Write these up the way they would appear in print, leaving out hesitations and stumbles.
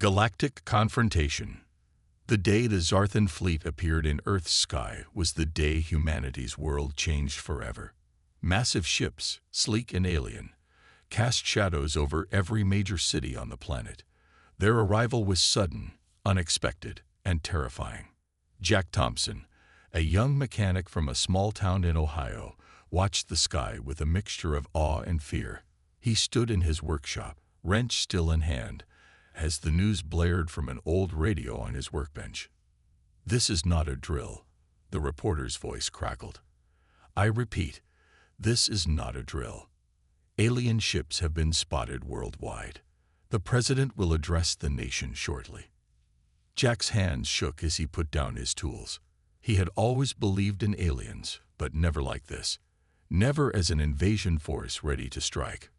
Galactic Confrontation. The day the Zarthan fleet appeared in Earth's sky was the day humanity's world changed forever. Massive ships, sleek and alien, cast shadows over every major city on the planet. Their arrival was sudden, unexpected, and terrifying. Jack Thompson, a young mechanic from a small town in Ohio, watched the sky with a mixture of awe and fear. He stood in his workshop, wrench still in hand, as the news blared from an old radio on his workbench. "This is not a drill," the reporter's voice crackled. "I repeat, this is not a drill. Alien ships have been spotted worldwide. The president will address the nation shortly." Jack's hands shook as he put down his tools. He had always believed in aliens, but never like this. Never as an invasion force ready to strike.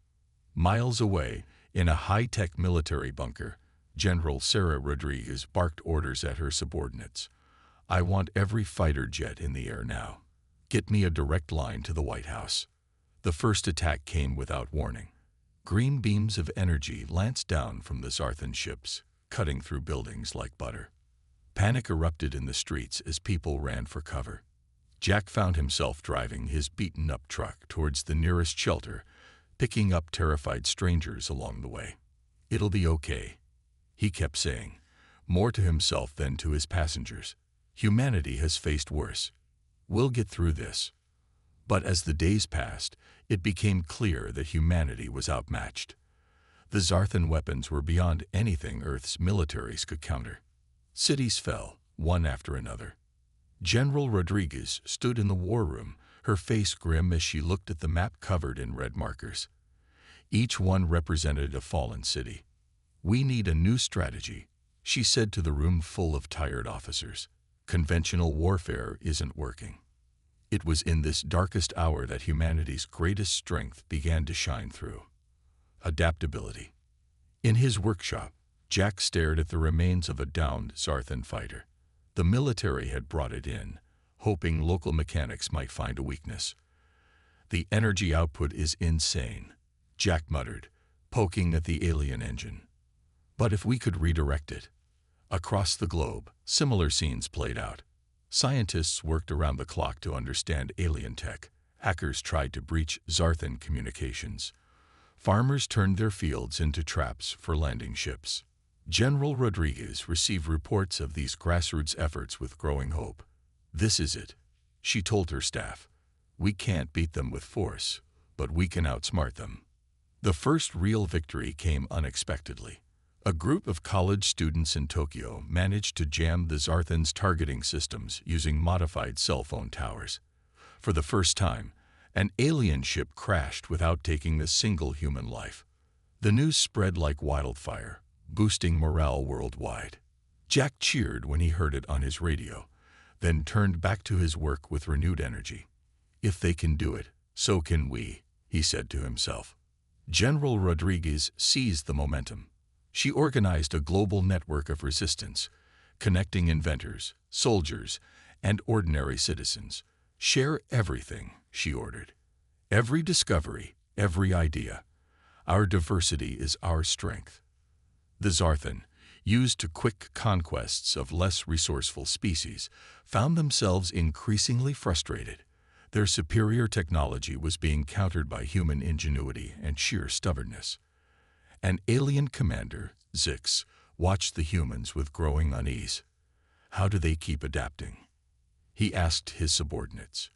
Miles away, in a high-tech military bunker, General Sarah Rodriguez barked orders at her subordinates. "I want every fighter jet in the air now. Get me a direct line to the White House." The first attack came without warning. Green beams of energy lanced down from the Zarthan ships, cutting through buildings like butter. Panic erupted in the streets as people ran for cover. Jack found himself driving his beaten-up truck towards the nearest shelter, picking up terrified strangers along the way. "It'll be okay," he kept saying, more to himself than to his passengers. "Humanity has faced worse. We'll get through this." But as the days passed, it became clear that humanity was outmatched. The Zarthan weapons were beyond anything Earth's militaries could counter. Cities fell, one after another. General Rodriguez stood in the war room, her face grim as she looked at the map covered in red markers. Each one represented a fallen city. "We need a new strategy," she said to the room full of tired officers. "Conventional warfare isn't working." It was in this darkest hour that humanity's greatest strength began to shine through. Adaptability. In his workshop, Jack stared at the remains of a downed Zarthan fighter. The military had brought it in, hoping local mechanics might find a weakness. "The energy output is insane," Jack muttered, poking at the alien engine. "But if we could redirect it." Across the globe, similar scenes played out. Scientists worked around the clock to understand alien tech. Hackers tried to breach Zarthan communications. Farmers turned their fields into traps for landing ships. General Rodriguez received reports of these grassroots efforts with growing hope. "This is it," she told her staff. "We can't beat them with force, but we can outsmart them." The first real victory came unexpectedly. A group of college students in Tokyo managed to jam the Zarthan's targeting systems using modified cell phone towers. For the first time, an alien ship crashed without taking a single human life. The news spread like wildfire, boosting morale worldwide. Jack cheered when he heard it on his radio, then turned back to his work with renewed energy. "If they can do it, so can we," he said to himself. General Rodriguez seized the momentum. She organized a global network of resistance, connecting inventors, soldiers, and ordinary citizens. "Share everything," she ordered. "Every discovery, every idea. Our diversity is our strength." The Zarthan, used to quick conquests of less resourceful species, found themselves increasingly frustrated. Their superior technology was being countered by human ingenuity and sheer stubbornness. An alien commander, Zix, watched the humans with growing unease. "How do they keep adapting?" he asked his subordinates.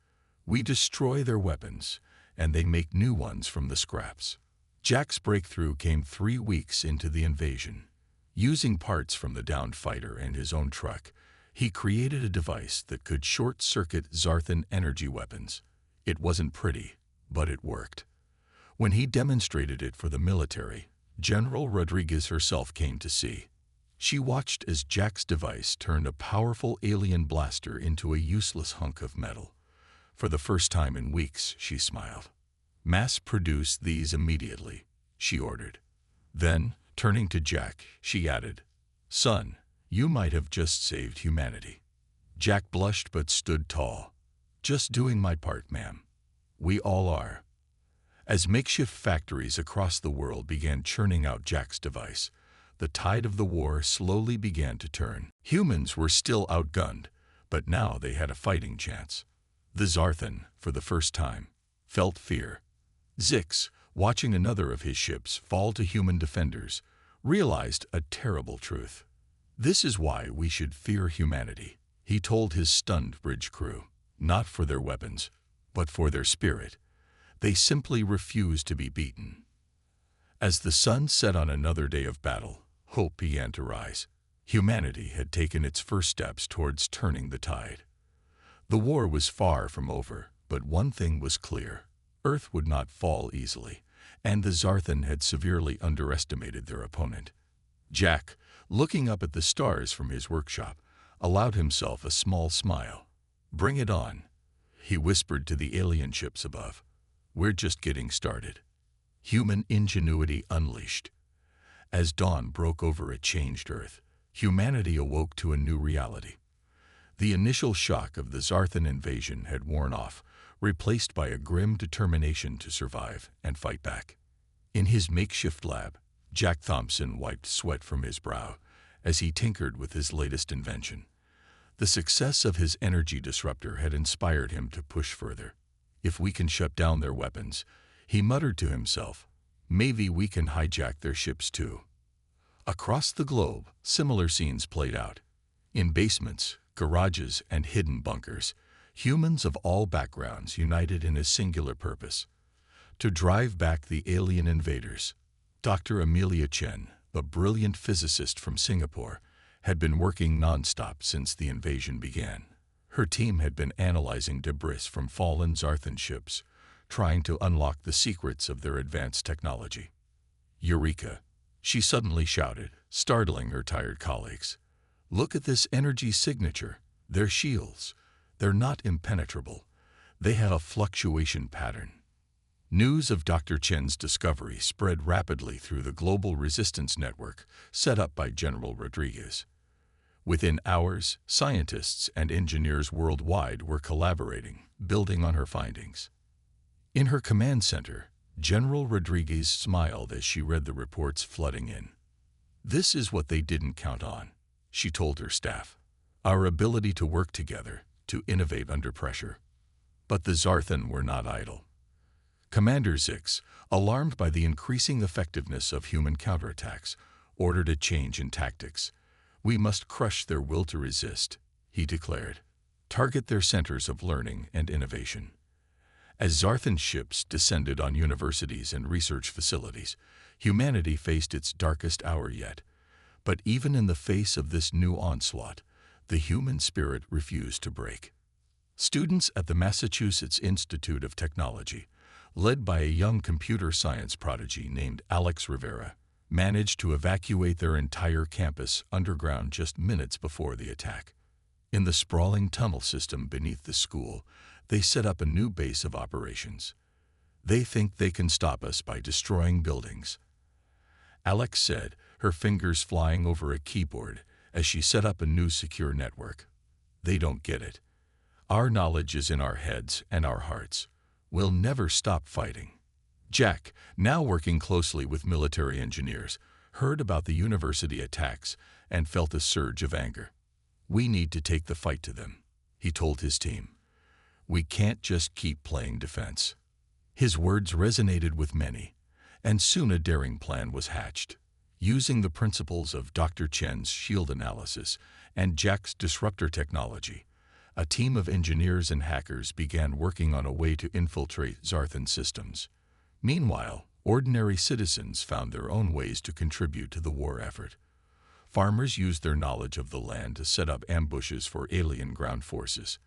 "We destroy their weapons, and they make new ones from the scraps." Jack's breakthrough came 3 weeks into the invasion. Using parts from the downed fighter and his own truck, he created a device that could short-circuit Zarthan energy weapons. It wasn't pretty, but it worked. When he demonstrated it for the military, General Rodriguez herself came to see. She watched as Jack's device turned a powerful alien blaster into a useless hunk of metal. For the first time in weeks, she smiled. "Mass-produce these immediately," she ordered. Then, turning to Jack, she added, "Son, you might have just saved humanity." Jack blushed but stood tall. "Just doing my part, ma'am. We all are." As makeshift factories across the world began churning out Jack's device, the tide of the war slowly began to turn. Humans were still outgunned, but now they had a fighting chance. The Zarthan, for the first time, felt fear. Zix, watching another of his ships fall to human defenders, realized a terrible truth. This is why we should fear humanity, he told his stunned bridge crew. Not for their weapons, but for their spirit. They simply refused to be beaten. As the sun set on another day of battle, hope began to rise. Humanity had taken its first steps towards turning the tide. The war was far from over, but one thing was clear. Earth would not fall easily, and the Zarthan had severely underestimated their opponent. Jack, looking up at the stars from his workshop, allowed himself a small smile. "Bring it on," he whispered to the alien ships above. "We're just getting started." Human ingenuity unleashed. As dawn broke over a changed Earth, humanity awoke to a new reality. The initial shock of the Zarthan invasion had worn off, replaced by a grim determination to survive and fight back. In his makeshift lab, Jack Thompson wiped sweat from his brow as he tinkered with his latest invention. The success of his energy disruptor had inspired him to push further. "If we can shut down their weapons," he muttered to himself, "maybe we can hijack their ships too." Across the globe, similar scenes played out. In basements, garages, and hidden bunkers, humans of all backgrounds united in a singular purpose: to drive back the alien invaders. Dr. Amelia Chen, a brilliant physicist from Singapore, had been working non-stop since the invasion began. Her team had been analyzing debris from fallen Zarthan ships, trying to unlock the secrets of their advanced technology. "Eureka!" she suddenly shouted, startling her tired colleagues. "Look at this energy signature. They're shields. They're not impenetrable. They have a fluctuation pattern." News of Dr. Chen's discovery spread rapidly through the global resistance network set up by General Rodriguez. Within hours, scientists and engineers worldwide were collaborating, building on her findings. In her command center, General Rodriguez smiled as she read the reports flooding in. "This is what they didn't count on," she told her staff. "Our ability to work together, to innovate under pressure." But the Zarthan were not idle. Commander Zix, alarmed by the increasing effectiveness of human counterattacks, ordered a change in tactics. "We must crush their will to resist," he declared. "Target their centers of learning and innovation." As Zarthan ships descended on universities and research facilities, humanity faced its darkest hour yet. But even in the face of this new onslaught, the human spirit refused to break. Students at the Massachusetts Institute of Technology, led by a young computer science prodigy named Alex Rivera, managed to evacuate their entire campus underground just minutes before the attack. In the sprawling tunnel system beneath the school, they set up a new base of operations. "They think they can stop us by destroying buildings," Alex said, her fingers flying over a keyboard as she set up a new secure network. "They don't get it. Our knowledge is in our heads and our hearts. We'll never stop fighting." Jack, now working closely with military engineers, heard about the university attacks and felt a surge of anger. "We need to take the fight to them," he told his team. "We can't just keep playing defense." His words resonated with many, and soon a daring plan was hatched. Using the principles of Dr. Chen's shield analysis and Jack's disruptor technology, a team of engineers and hackers began working on a way to infiltrate Zarthan systems. Meanwhile, ordinary citizens found their own ways to contribute to the war effort. Farmers used their knowledge of the land to set up ambushes for alien ground forces.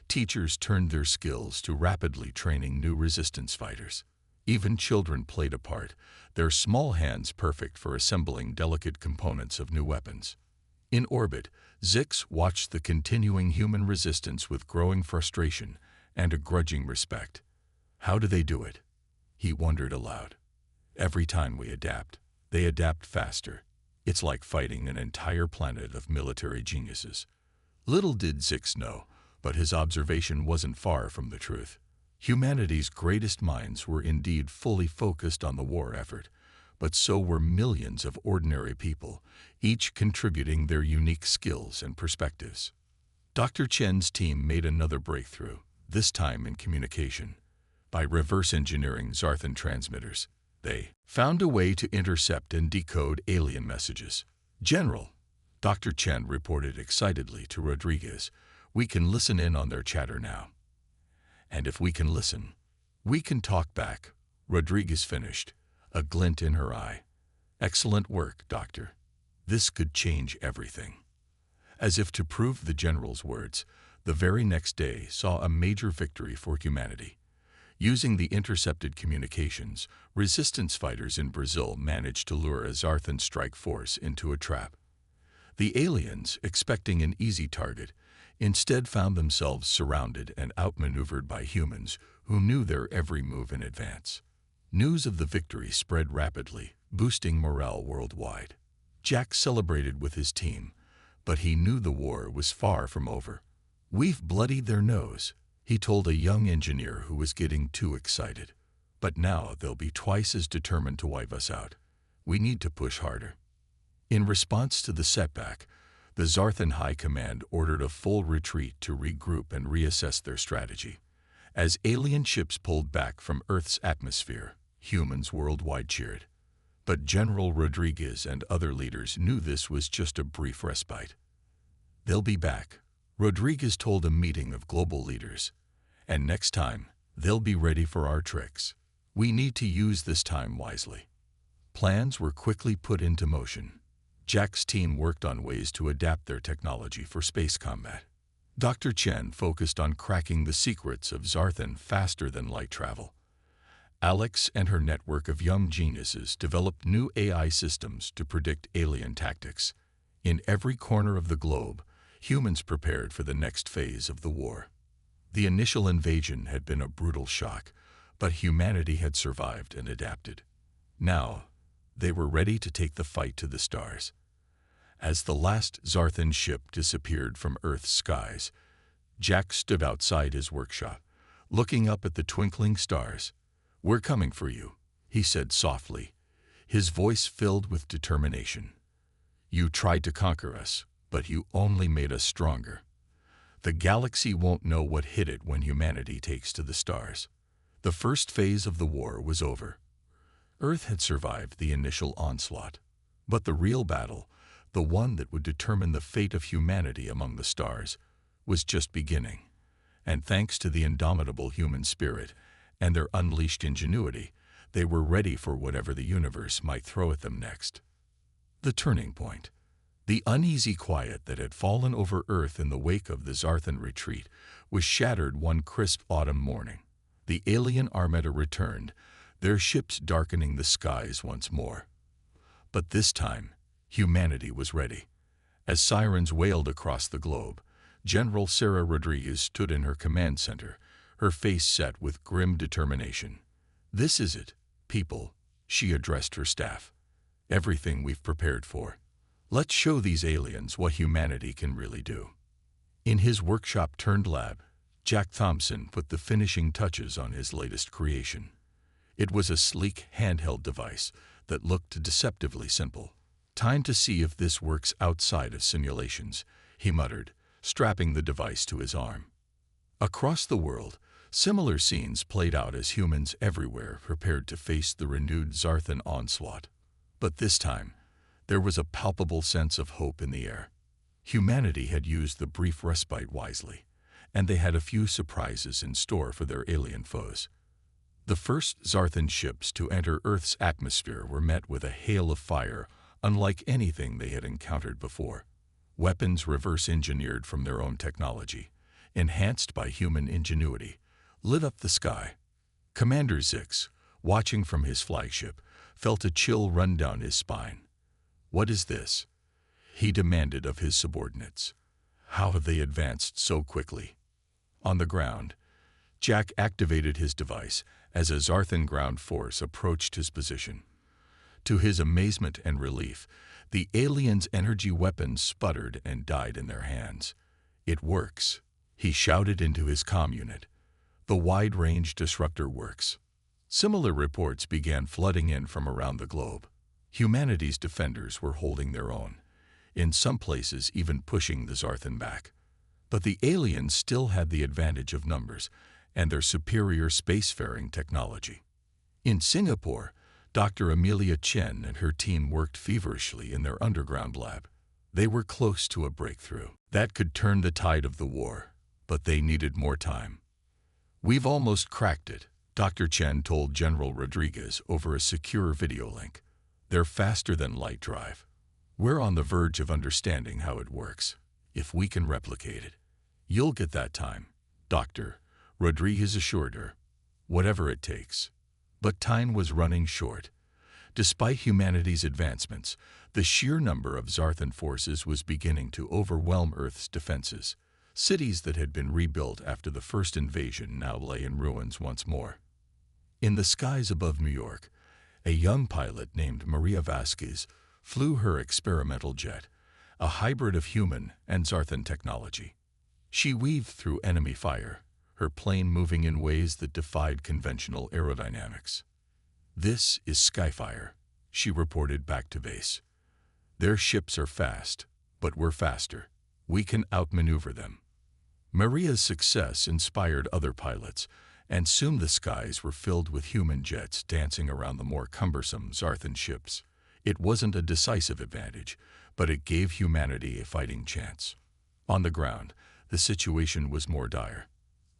Teachers turned their skills to rapidly training new resistance fighters. Even children played a part, their small hands perfect for assembling delicate components of new weapons. In orbit, Zix watched the continuing human resistance with growing frustration and a grudging respect. "How do they do it?" he wondered aloud. "Every time we adapt, they adapt faster. It's like fighting an entire planet of military geniuses." Little did Zix know, but his observation wasn't far from the truth. Humanity's greatest minds were indeed fully focused on the war effort, but so were millions of ordinary people, each contributing their unique skills and perspectives. Dr. Chen's team made another breakthrough, this time in communication. By reverse engineering Zarthan transmitters, they found a way to intercept and decode alien messages. "General," Dr. Chen reported excitedly to Rodriguez, "we can listen in on their chatter now. And if we can listen, we can talk back," Rodriguez finished, a glint in her eye. "Excellent work, Doctor. This could change everything." As if to prove the general's words, the very next day saw a major victory for humanity. Using the intercepted communications, resistance fighters in Brazil managed to lure a Zarthan strike force into a trap. The aliens, expecting an easy target, instead found themselves surrounded and outmaneuvered by humans who knew their every move in advance. News of the victory spread rapidly, boosting morale worldwide. Jack celebrated with his team, but he knew the war was far from over. "We've bloodied their nose," he told a young engineer who was getting too excited. "But now they'll be twice as determined to wipe us out. We need to push harder." In response to the setback, the Zarthan High Command ordered a full retreat to regroup and reassess their strategy. As alien ships pulled back from Earth's atmosphere, humans worldwide cheered. But General Rodriguez and other leaders knew this was just a brief respite. "They'll be back," Rodriguez told a meeting of global leaders. "And next time, they'll be ready for our tricks. We need to use this time wisely." Plans were quickly put into motion. Jack's team worked on ways to adapt their technology for space combat. Dr. Chen focused on cracking the secrets of Zarthan faster than light travel. Alex and her network of young geniuses developed new AI systems to predict alien tactics. In every corner of the globe, humans prepared for the next phase of the war. The initial invasion had been a brutal shock, but humanity had survived and adapted. Now, they were ready to take the fight to the stars. As the last Zarthan ship disappeared from Earth's skies, Jack stood outside his workshop, looking up at the twinkling stars. "We're coming for you," he said softly, his voice filled with determination. "You tried to conquer us, but you only made us stronger. The galaxy won't know what hit it when humanity takes to the stars." The first phase of the war was over. Earth had survived the initial onslaught. But the real battle, the one that would determine the fate of humanity among the stars, was just beginning. And thanks to the indomitable human spirit and their unleashed ingenuity, they were ready for whatever the universe might throw at them next. The turning point. The uneasy quiet that had fallen over Earth in the wake of the Zarthan retreat was shattered one crisp autumn morning. The alien armada returned, their ships darkening the skies once more. But this time, humanity was ready. As sirens wailed across the globe, General Sarah Rodriguez stood in her command center, her face set with grim determination. "This is it, people," she addressed her staff. "Everything we've prepared for. Let's show these aliens what humanity can really do." In his workshop-turned-lab, Jack Thompson put the finishing touches on his latest creation. It was a sleek, handheld device that looked deceptively simple. "Time to see if this works outside of simulations," he muttered, strapping the device to his arm. Across the world, similar scenes played out as humans everywhere prepared to face the renewed Zarthan onslaught. But this time, there was a palpable sense of hope in the air. Humanity had used the brief respite wisely, and they had a few surprises in store for their alien foes. The first Zarthan ships to enter Earth's atmosphere were met with a hail of fire unlike anything they had encountered before. Weapons reverse-engineered from their own technology, enhanced by human ingenuity, lit up the sky. Commander Zix, watching from his flagship, felt a chill run down his spine. "What is this?" he demanded of his subordinates. "How have they advanced so quickly?" On the ground, Jack activated his device as a Zarthan ground force approached his position. To his amazement and relief, the aliens' energy weapons sputtered and died in their hands. "It works," he shouted into his comm unit. "The wide-range disruptor works." Similar reports began flooding in from around the globe. Humanity's defenders were holding their own, in some places even pushing the Zarthan back. But the aliens still had the advantage of numbers and their superior spacefaring technology. In Singapore, Dr. Amelia Chen and her team worked feverishly in their underground lab. They were close to a breakthrough that could turn the tide of the war, but they needed more time. "We've almost cracked it," Dr. Chen told General Rodriguez over a secure video link. "They're faster than light drive. We're on the verge of understanding how it works. If we can replicate it, you'll get that time," Dr. Rodriguez assured her. "Whatever it takes." But time was running short. Despite humanity's advancements, the sheer number of Zarthan forces was beginning to overwhelm Earth's defenses. Cities that had been rebuilt after the first invasion now lay in ruins once more. In the skies above New York, a young pilot named Maria Vasquez flew her experimental jet, a hybrid of human and Zarthan technology. She weaved through enemy fire, her plane moving in ways that defied conventional aerodynamics. "This is Skyfire," she reported back to base. "Their ships are fast, but we're faster. We can outmaneuver them." Maria's success inspired other pilots, and soon the skies were filled with human jets dancing around the more cumbersome Zarthan ships. It wasn't a decisive advantage, but it gave humanity a fighting chance. On the ground, the situation was more dire.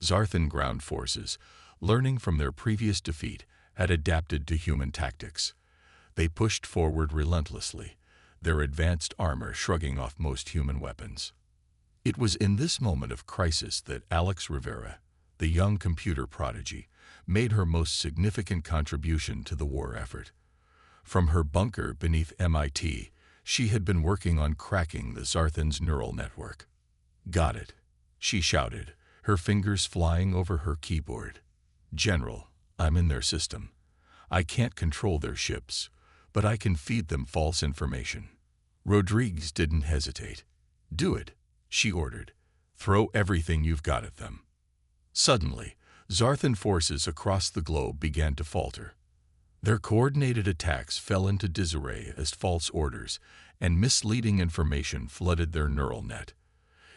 Zarthan ground forces, learning from their previous defeat, had adapted to human tactics. They pushed forward relentlessly, their advanced armor shrugging off most human weapons. It was in this moment of crisis that Alex Rivera, the young computer prodigy, made her most significant contribution to the war effort. From her bunker beneath MIT, she had been working on cracking the Zarthan's neural network. "Got it," she shouted, her fingers flying over her keyboard. "General, I'm in their system. I can't control their ships, but I can feed them false information." Rodriguez didn't hesitate. "Do it," she ordered. "Throw everything you've got at them." Suddenly, Zarthan forces across the globe began to falter. Their coordinated attacks fell into disarray as false orders and misleading information flooded their neural net.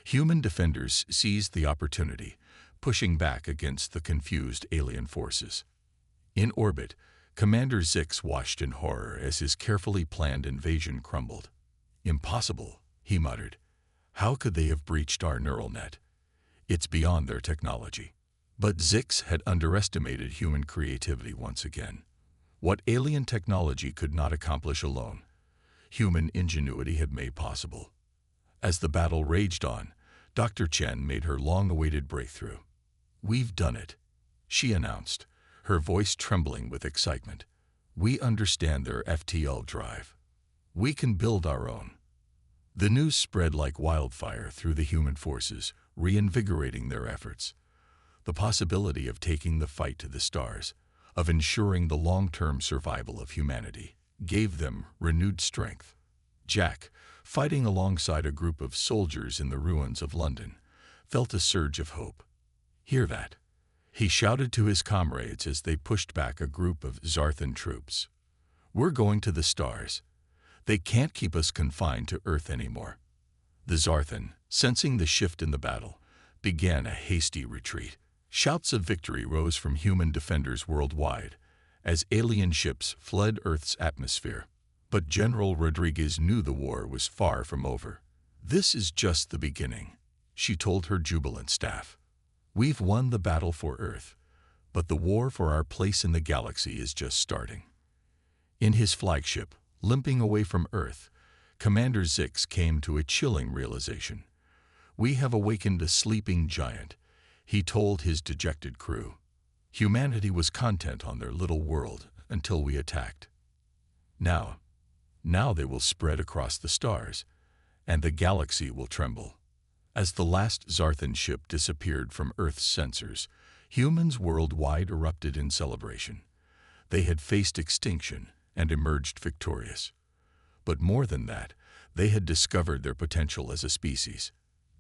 Human defenders seized the opportunity, pushing back against the confused alien forces. In orbit, Commander Zix watched in horror as his carefully planned invasion crumbled. "Impossible," he muttered. "How could they have breached our neural net? It's beyond their technology." But Zix had underestimated human creativity once again. What alien technology could not accomplish alone, human ingenuity had made possible. As the battle raged on, Dr. Chen made her long-awaited breakthrough. "We've done it," she announced, her voice trembling with excitement. "We understand their FTL drive. We can build our own." The news spread like wildfire through the human forces, reinvigorating their efforts. The possibility of taking the fight to the stars, of ensuring the long-term survival of humanity, gave them renewed strength. Jack, fighting alongside a group of soldiers in the ruins of London, felt a surge of hope. "Hear that?" he shouted to his comrades as they pushed back a group of Zarthan troops. "We're going to the stars. They can't keep us confined to Earth anymore." The Zarthan, sensing the shift in the battle, began a hasty retreat. Shouts of victory rose from human defenders worldwide as alien ships fled Earth's atmosphere. But General Rodriguez knew the war was far from over. "This is just the beginning," she told her jubilant staff. "We've won the battle for Earth, but the war for our place in the galaxy is just starting." In his flagship, limping away from Earth, Commander Zix came to a chilling realization. "We have awakened a sleeping giant," he told his dejected crew. "Humanity was content on their little world until we attacked. Now they will spread across the stars, and the galaxy will tremble." As the last Zarthan ship disappeared from Earth's sensors, humans worldwide erupted in celebration. They had faced extinction and emerged victorious. But more than that, they had discovered their potential as a species.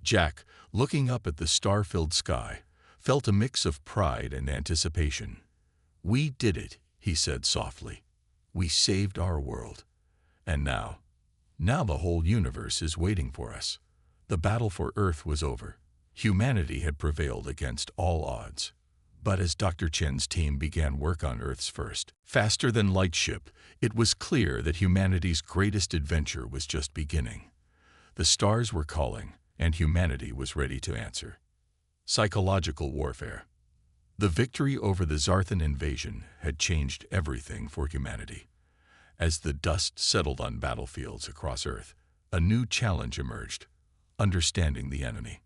Jack, looking up at the star-filled sky, felt a mix of pride and anticipation. "We did it," he said softly. "We saved our world. And now the whole universe is waiting for us. The battle for Earth was over. Humanity had prevailed against all odds. But as Dr. Chen's team began work on Earth's first, faster-than-light ship, it was clear that humanity's greatest adventure was just beginning. The stars were calling, and humanity was ready to answer. Psychological warfare. The victory over the Zarthan invasion had changed everything for humanity. As the dust settled on battlefields across Earth, a new challenge emerged: understanding the enemy.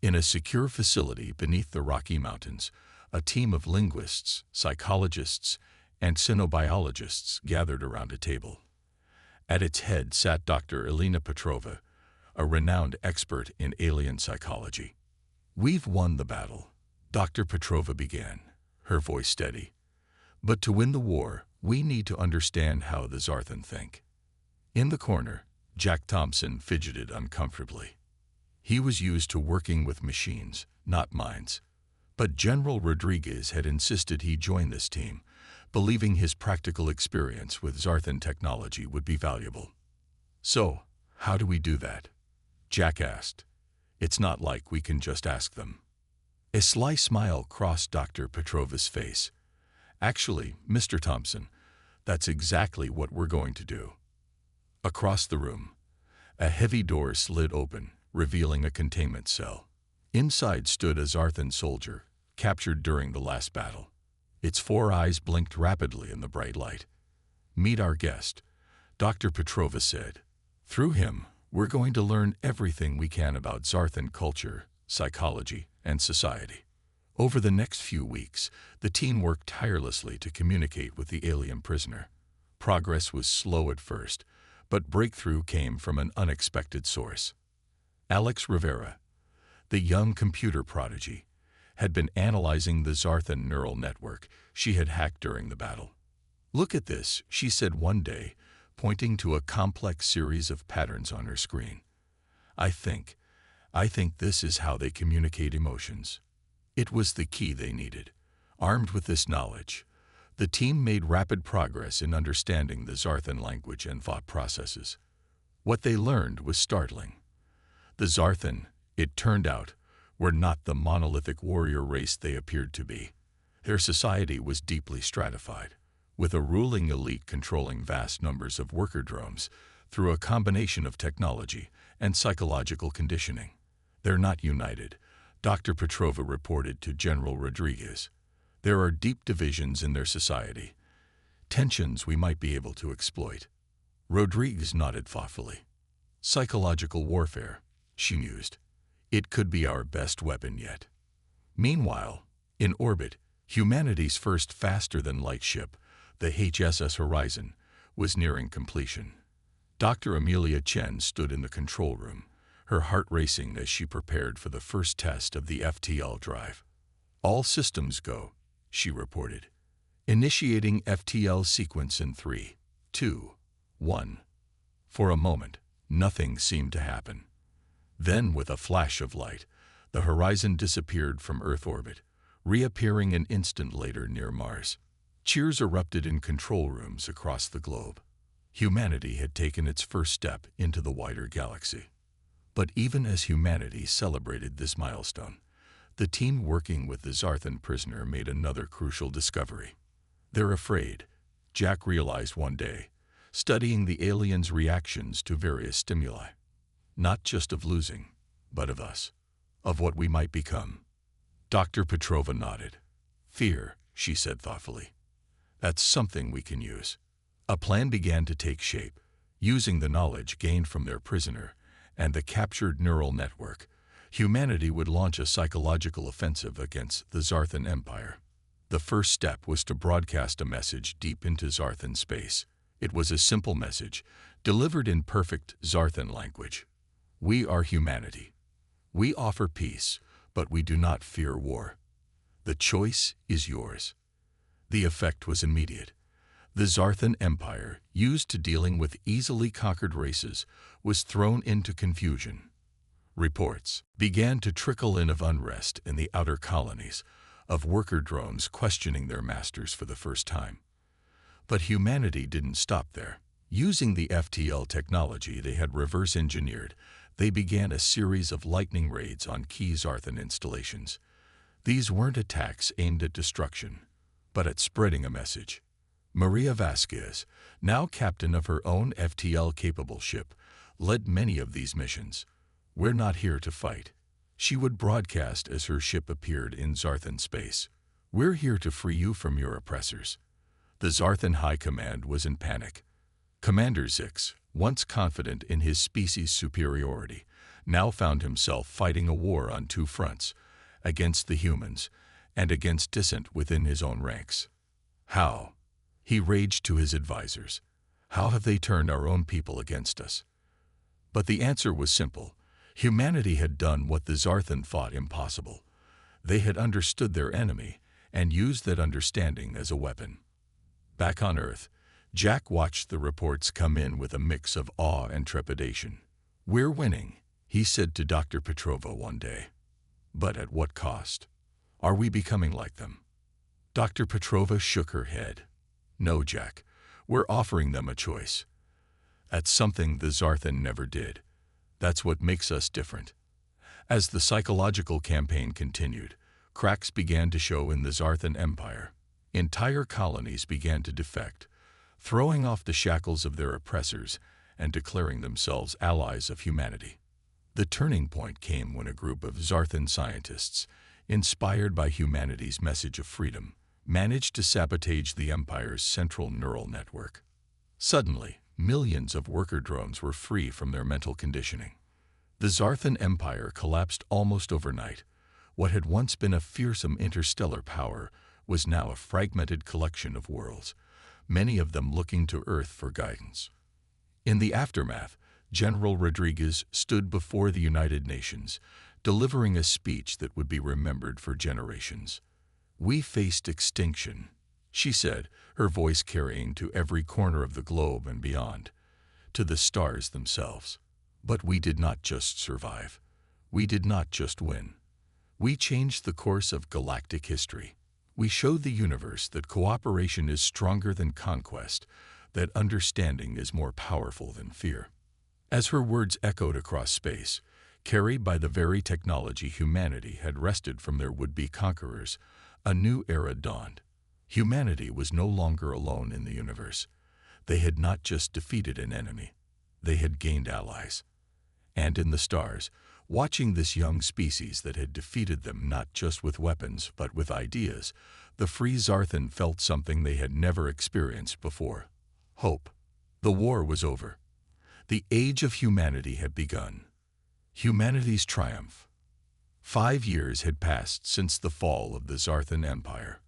In a secure facility beneath the Rocky Mountains, a team of linguists, psychologists, and xenobiologists gathered around a table. At its head sat Dr. Elena Petrova, a renowned expert in alien psychology. "We've won the battle," Dr. Petrova began, her voice steady. "But to win the war, we need to understand how the Zarthan think." In the corner, Jack Thompson fidgeted uncomfortably. He was used to working with machines, not minds. But General Rodriguez had insisted he join this team, believing his practical experience with Zarthan technology would be valuable. "So, how do we do that?" Jack asked. "It's not like we can just ask them." A sly smile crossed Dr. Petrova's face. "Actually, Mr. Thompson, that's exactly what we're going to do." Across the room, a heavy door slid open, revealing a containment cell. Inside stood a Zarthan soldier, captured during the last battle. Its 4 eyes blinked rapidly in the bright light. "Meet our guest," Dr. Petrova said. "Through him, we're going to learn everything we can about Zarthan culture, psychology, and society." Over the next few weeks, the team worked tirelessly to communicate with the alien prisoner. Progress was slow at first, but breakthrough came from an unexpected source. Alex Rivera, the young computer prodigy, had been analyzing the Zarthan neural network she had hacked during the battle. "Look at this," she said one day, pointing to a complex series of patterns on her screen. I think this is how they communicate emotions." It was the key they needed. Armed with this knowledge, the team made rapid progress in understanding the Zarthan language and thought processes. What they learned was startling. The Zarthan, it turned out, were not the monolithic warrior race they appeared to be. Their society was deeply stratified, with a ruling elite controlling vast numbers of worker drones through a combination of technology and psychological conditioning. "They're not united," Dr. Petrova reported to General Rodriguez. "There are deep divisions in their society, tensions we might be able to exploit." Rodriguez nodded thoughtfully. "Psychological warfare," she mused. "It could be our best weapon yet." Meanwhile, in orbit, humanity's first faster-than-light ship, the HSS Horizon, was nearing completion. Dr. Amelia Chen stood in the control room, her heart racing as she prepared for the first test of the FTL drive. "All systems go," she reported. "Initiating FTL sequence in 3, 2, 1. For a moment, nothing seemed to happen. Then, with a flash of light, the Horizon disappeared from Earth orbit, reappearing an instant later near Mars. Cheers erupted in control rooms across the globe. Humanity had taken its first step into the wider galaxy. But even as humanity celebrated this milestone, the team working with the Zarthan prisoner made another crucial discovery. "They're afraid," Jack realized one day, studying the aliens' reactions to various stimuli. "Not just of losing, but of us, of what we might become." Dr. Petrova nodded. "Fear," she said thoughtfully. "That's something we can use." A plan began to take shape, using the knowledge gained from their prisoner and the captured neural network. Humanity would launch a psychological offensive against the Zarthan Empire. The first step was to broadcast a message deep into Zarthan space. It was a simple message, delivered in perfect Zarthan language. "We are humanity. We offer peace, but we do not fear war. The choice is yours." The effect was immediate. The Zarthan Empire, used to dealing with easily conquered races, was thrown into confusion. Reports began to trickle in of unrest in the outer colonies, of worker drones questioning their masters for the first time. But humanity didn't stop there. Using the FTL technology they had reverse-engineered, they began a series of lightning raids on key Zarthan installations. These weren't attacks aimed at destruction, but at spreading a message. Maria Vasquez, now captain of her own FTL-capable ship, led many of these missions. "We're not here to fight," she would broadcast as her ship appeared in Zarthan space. "We're here to free you from your oppressors." The Zarthan High Command was in panic. Commander Zix, once confident in his species' superiority, now found himself fighting a war on two fronts, against the humans and against dissent within his own ranks. "How?" he raged to his advisors. "How have they turned our own people against us?" But the answer was simple. Humanity had done what the Zarthan thought impossible. They had understood their enemy and used that understanding as a weapon. Back on Earth, Jack watched the reports come in with a mix of awe and trepidation. "We're winning," he said to Dr. Petrova one day. "But at what cost? Are we becoming like them?" Dr. Petrova shook her head. "No, Jack, we're offering them a choice. That's something the Zarthan never did. That's what makes us different." As the psychological campaign continued, cracks began to show in the Zarthan Empire. Entire colonies began to defect, throwing off the shackles of their oppressors and declaring themselves allies of humanity. The turning point came when a group of Zarthan scientists, inspired by humanity's message of freedom, managed to sabotage the Empire's central neural network. Suddenly, millions of worker drones were free from their mental conditioning. The Zarthan Empire collapsed almost overnight. What had once been a fearsome interstellar power was now a fragmented collection of worlds, many of them looking to Earth for guidance. In the aftermath, General Rodriguez stood before the United Nations, delivering a speech that would be remembered for generations. "We faced extinction," she said, her voice carrying to every corner of the globe and beyond, to the stars themselves. "But we did not just survive. We did not just win. We changed the course of galactic history. We showed the universe that cooperation is stronger than conquest, that understanding is more powerful than fear." As her words echoed across space, carried by the very technology humanity had wrested from their would-be conquerors, a new era dawned. Humanity was no longer alone in the universe. They had not just defeated an enemy, they had gained allies. And in the stars, watching this young species that had defeated them not just with weapons but with ideas, the free Zarthan felt something they had never experienced before: hope. The war was over. The age of humanity had begun. Humanity's triumph. 5 years had passed since the fall of the Zarthan Empire.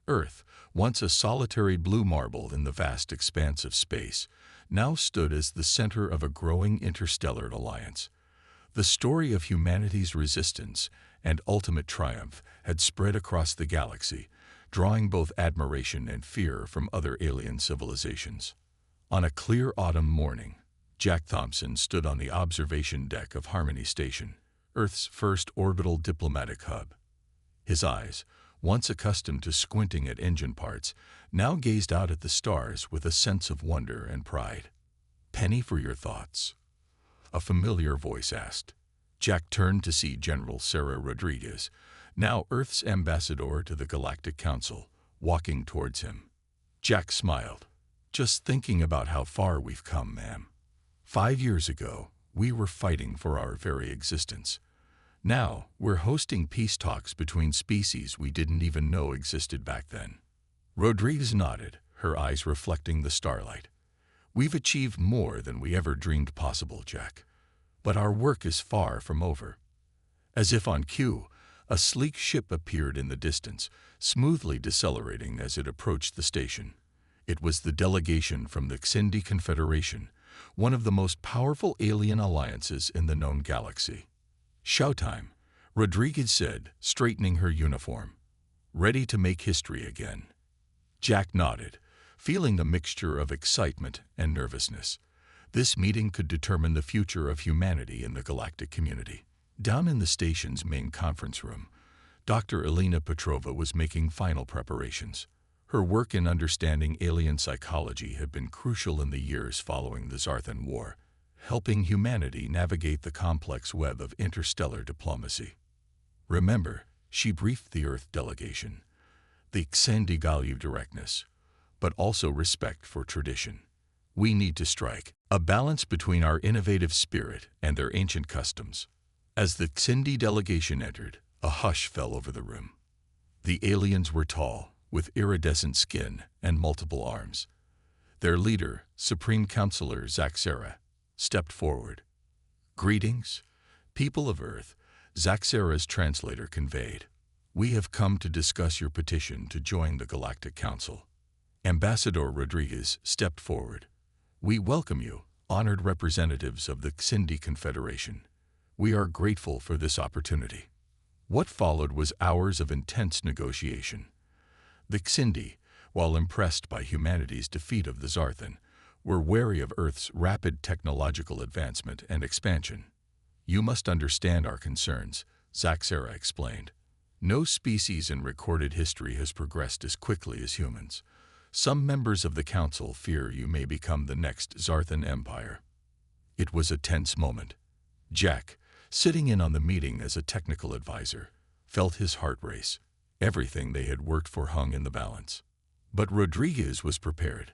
Earth, once a solitary blue marble in the vast expanse of space, now stood as the center of a growing interstellar alliance. The story of humanity's resistance and ultimate triumph had spread across the galaxy, drawing both admiration and fear from other alien civilizations. On a clear autumn morning, Jack Thompson stood on the observation deck of Harmony Station, Earth's first orbital diplomatic hub. His eyes, once accustomed to squinting at engine parts, now gazed out at the stars with a sense of wonder and pride. "Penny for your thoughts?" a familiar voice asked. Jack turned to see General Sarah Rodriguez, now Earth's ambassador to the Galactic Council, walking towards him. Jack smiled. "Just thinking about how far we've come, ma'am. 5 years ago, we were fighting for our very existence. Now, we're hosting peace talks between species we didn't even know existed back then." Rodriguez nodded, her eyes reflecting the starlight. "We've achieved more than we ever dreamed possible, Jack. But our work is far from over." As if on cue, a sleek ship appeared in the distance, smoothly decelerating as it approached the station. It was the delegation from the Xindi Confederation, one of the most powerful alien alliances in the known galaxy. "Showtime," Rodriguez said, straightening her uniform. "Ready to make history again." Jack nodded, feeling a mixture of excitement and nervousness. This meeting could determine the future of humanity in the galactic community. Down in the station's main conference room, Dr. Elena Petrova was making final preparations. Her work in understanding alien psychology had been crucial in the years following the Zarthan War, helping humanity navigate the complex web of interstellar diplomacy. Remember, she briefed the Earth delegation, the Xendi value directness, but also respect for tradition. We need to strike a balance between our innovative spirit and their ancient customs. As the Xendi delegation entered, a hush fell over the room. The aliens were tall, with iridescent skin and multiple arms. Their leader, Supreme Counselor Zaxera, stepped forward. "Greetings, people of Earth," Zaxera's translator conveyed. "We have come to discuss your petition to join the Galactic Council." Ambassador Rodriguez stepped forward. "We welcome you, honored representatives of the Xindi Confederation. We are grateful for this opportunity." What followed was hours of intense negotiation. The Xindi, while impressed by humanity's defeat of the Zarthan, were wary of Earth's rapid technological advancement and expansion. "You must understand our concerns," Zaxera explained. "No species in recorded history has progressed as quickly as humans. Some members of the Council fear you may become the next Zarthan Empire." It was a tense moment. Jack, sitting in on the meeting as a technical advisor, felt his heart race. Everything they had worked for hung in the balance. But Rodriguez was prepared.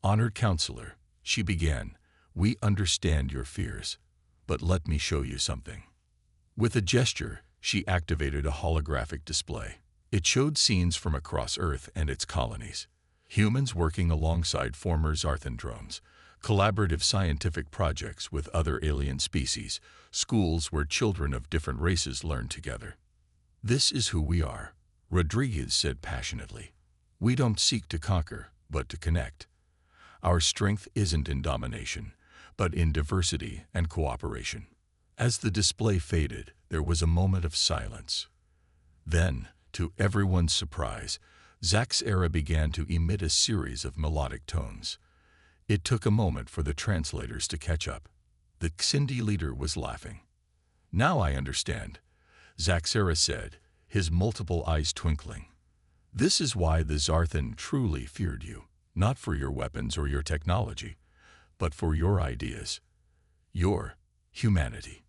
"Honored Counselor," she began, "we understand your fears, but let me show you something." With a gesture, she activated a holographic display. It showed scenes from across Earth and its colonies. Humans working alongside former Zarthan drones, collaborative scientific projects with other alien species, schools where children of different races learn together. "This is who we are," Rodriguez said passionately. "We don't seek to conquer, but to connect. Our strength isn't in domination, but in diversity and cooperation." As the display faded, there was a moment of silence. Then, to everyone's surprise, Zaxera began to emit a series of melodic tones. It took a moment for the translators to catch up. The Xindi leader was laughing. "Now I understand," Zaxera said, his multiple eyes twinkling. "This is why the Zarthan truly feared you, not for your weapons or your technology, but for your ideas, your humanity."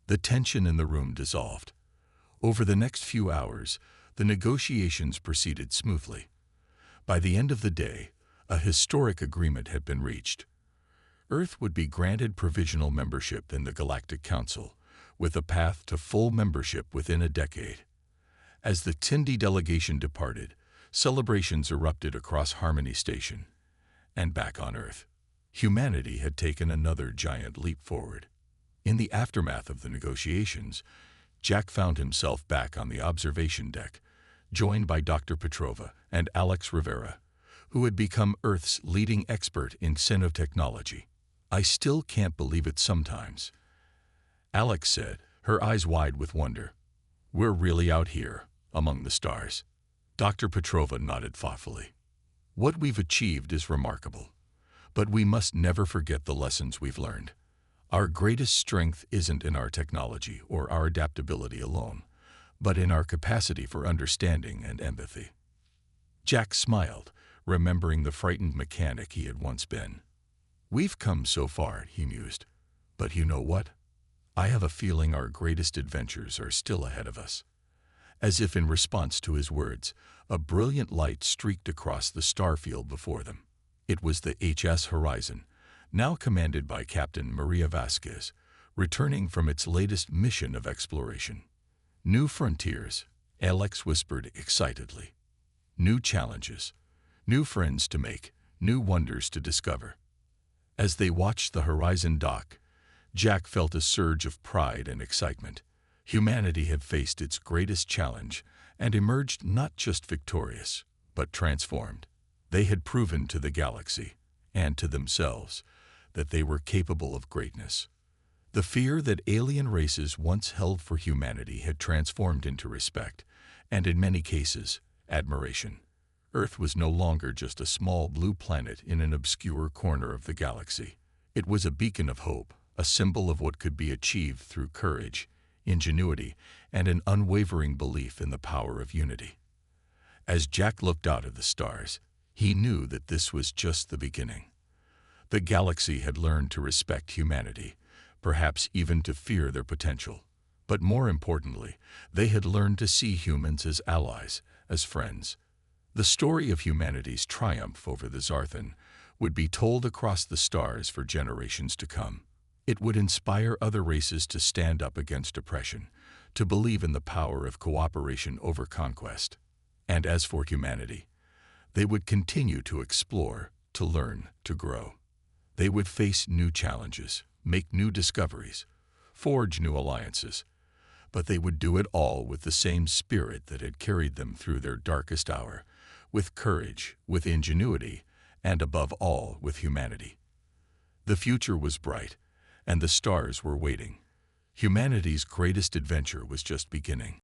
The tension in the room dissolved. Over the next few hours, the negotiations proceeded smoothly. By the end of the day, a historic agreement had been reached. Earth would be granted provisional membership in the Galactic Council, with a path to full membership within a decade. As the Xindi delegation departed, celebrations erupted across Harmony Station. And back on Earth, humanity had taken another giant leap forward. In the aftermath of the negotiations, Jack found himself back on the observation deck, joined by Dr. Petrova and Alex Rivera, who had become Earth's leading expert in xenotechnology. "I still can't believe it sometimes," Alex said, her eyes wide with wonder. "We're really out here, among the stars." Dr. Petrova nodded thoughtfully. "What we've achieved is remarkable, but we must never forget the lessons we've learned. Our greatest strength isn't in our technology or our adaptability alone, but in our capacity for understanding and empathy." Jack smiled, remembering the frightened mechanic he had once been. "We've come so far," he mused. "But you know what? I have a feeling our greatest adventures are still ahead of us." As if in response to his words, a brilliant light streaked across the starfield before them. It was the HS Horizon, now commanded by Captain Maria Vasquez, returning from its latest mission of exploration. "New frontiers," Alex whispered excitedly. "New challenges, new friends to make, new wonders to discover." As they watched the horizon dock, Jack felt a surge of pride and excitement. Humanity had faced its greatest challenge and emerged not just victorious, but transformed. They had proven to the galaxy, and to themselves, that they were capable of greatness. The fear that alien races once held for humanity had transformed into respect, and in many cases, admiration. Earth was no longer just a small blue planet in an obscure corner of the galaxy. It was a beacon of hope, a symbol of what could be achieved through courage, ingenuity, and an unwavering belief in the power of unity. As Jack looked out at the stars, he knew that this was just the beginning. The galaxy had learned to respect humanity, perhaps even to fear their potential. But more importantly, they had learned to see humans as allies, as friends. The story of humanity's triumph over the Zarthan would be told across the stars for generations to come. It would inspire other races to stand up against oppression, to believe in the power of cooperation over conquest. And as for humanity, they would continue to explore, to learn, to grow. They would face new challenges, make new discoveries, forge new alliances, but they would do it all with the same spirit that had carried them through their darkest hour, with courage, with ingenuity, and above all, with humanity. The future was bright, and the stars were waiting. Humanity's greatest adventure was just beginning.